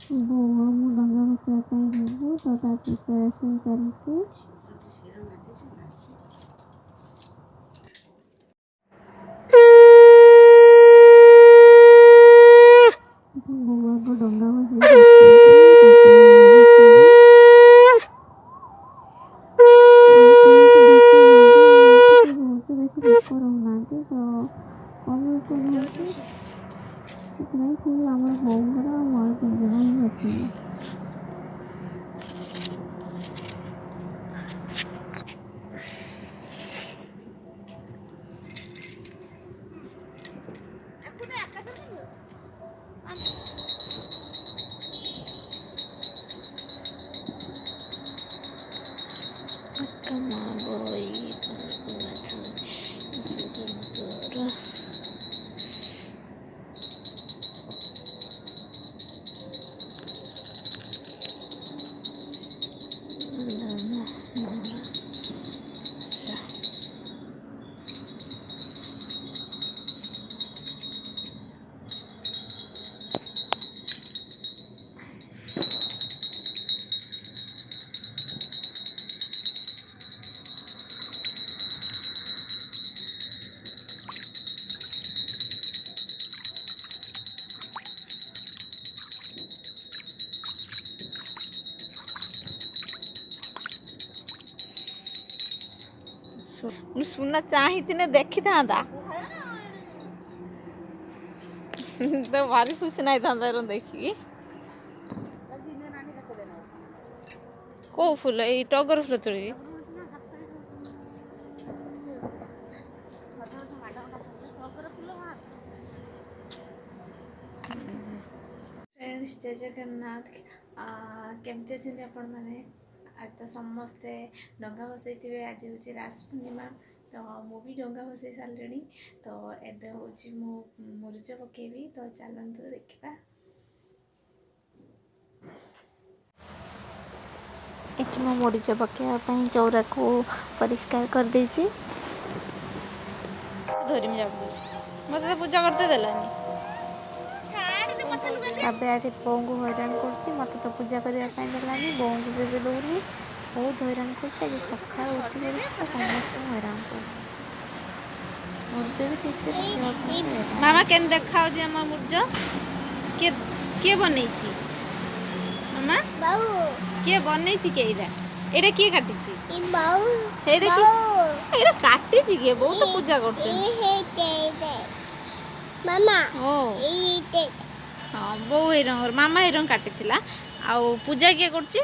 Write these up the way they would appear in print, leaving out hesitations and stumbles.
बोवा ମୁଁ ଡଙ୍ଗା ଭସେଇବା ପାଇଁ ଯିବୁ ତ ତା ପ୍ରିପାରେସନ୍ ଚାଲିଛି। ବୋଉକୁ ଡଙ୍ଗା ଭସେଇ ତାପରେ ମୁଁ ଭସେଇବି। ବହୁତ ବେଶୀ ଲୋକ ରହୁନାହାନ୍ତି ତ କମ୍ ଲୋକ ରୁହନ୍ତି, ସେଥିପାଇଁ ଖାଲି ଆମର ବୋଉଙ୍କର ଆଉ ମୋର 3 ଜଣ ହିଁ ଭସେଇବୁ। ସୁନା ଚାହିଁଥିଲେ ଦେଖିଥାନ୍ତା ତ ଭାରି ଖୁସି ନାଇଥାନ୍ତା ଦେଖିକି। କୋଉ ଫୁଲ? ଏଇ ଟଗର ଫୁଲ ତୋଳିବି। ଫ୍ରେଣ୍ଡସ୍ ଜୟ ଜଗନ୍ନାଥ। କେମିତି ଅଛନ୍ତି ଆପଣମାନେ? ଆଜି ତ ସମସ୍ତେ ଡଙ୍ଗା ଭସେଇଥିବେ। ଆଜି ହେଉଛି ରାସ ପୂର୍ଣ୍ଣିମା, ତ ମୁଁ ବି ଡଙ୍ଗା ଭସେଇ ସାରିଲିଣି। ତ ଏବେ ହେଉଛି ମୁଁ ମୁରୁଜ ପକେଇବି, ତ ଚାଲନ୍ତୁ ଦେଖିବା। ଏଠି ମୁଁ ମୁରୁଜ ପକେଇବା ପାଇଁ ଚଉରାକୁ ପରିଷ୍କାର କରିଦେଇଛି। ଧରିମି ଯାଉଛି, ମୋତେ ତ ପୂଜା କରତେ ଦେଲାନି। ଏବେ ଏଠି ବୋଉଙ୍କୁ ହଇରାଣ କରୁଛି, ମୋତେ ତ ପୂଜା କରିବା ପାଇଁ ଦେଲାନି, ବୋଉଙ୍କୁ ବି ଦେଉନି। ବହୁତ ହଇରାଣ କରୁଛି। ଆଜି ସକାଳୁ ଉଠି ପଡ଼ୁଛି ତ ସମସ୍ତଙ୍କୁ ହଇରାଣ କରୁଛି। ମୁରୁଜ ବି ଠିକ୍ସେ ପକେଇବା ପାଇଁ ଦେଲାନି। ମାମା କେମିତି ଦେଖାଯାଉଛି ଆମ ମୁରୁଜ? କିଏ ବନେଇଛି? ମାମା କିଏ ବନେଇଛି? ଏଇଟା କିଏ କାଟିଛି? ଏଇଟା କାଟିଛି କିଏ? ବୋଉ ତ ପୂଜା କରୁଛନ୍ତି। ମାମା ହଁ, ବୋଉ ଏଇ ରଙ୍ଗର, ମାମା ଏଇ ରଙ୍ଗ କାଟିଥିଲା। ଆଉ ପୂଜା କିଏ କରୁଛି?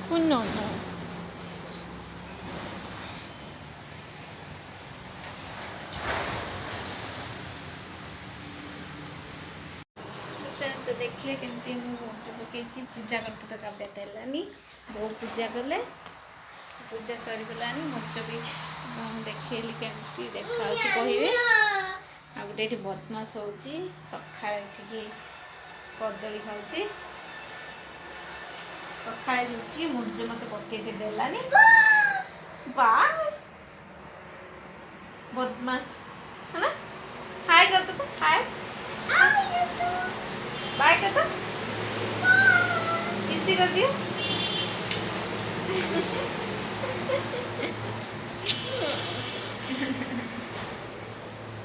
കുഞ്ഞുണ്ട്. तो देखिए केमती मुझे पकई पूजा करते तो काव्या देलानी बो पूजा कले पूजा सरीगला मुर्च भी देखली केमती देखा कहे आ गए ये बदमाश हो सका कदली खाऊँ सका उठी मुर्ज मत पकई देलानी बा बदमाश है ना। हाय कर दो हाय बाय कर दो किसी कर दिया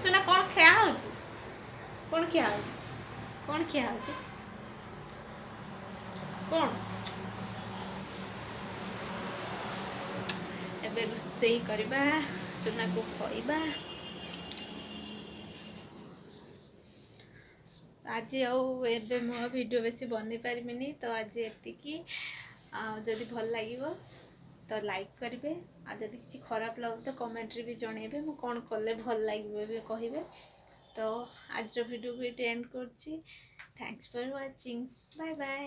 सुना कौन क्या हो कौन क्या कौन क्या कौन एबे रोषेई करबा सुना को खइबा आज एबे मो वीडियो बेसी बनै पारिमिनी तो आज एतिकी जदि भल लागिवो तो लाइक करेंगे आ जदि किसी खराब लगे तो कमेंट रे भी जनइबे मु कौन कले भल लगे कहे तो आज वीडियो भी एंड करछि thanks for watching bye bye.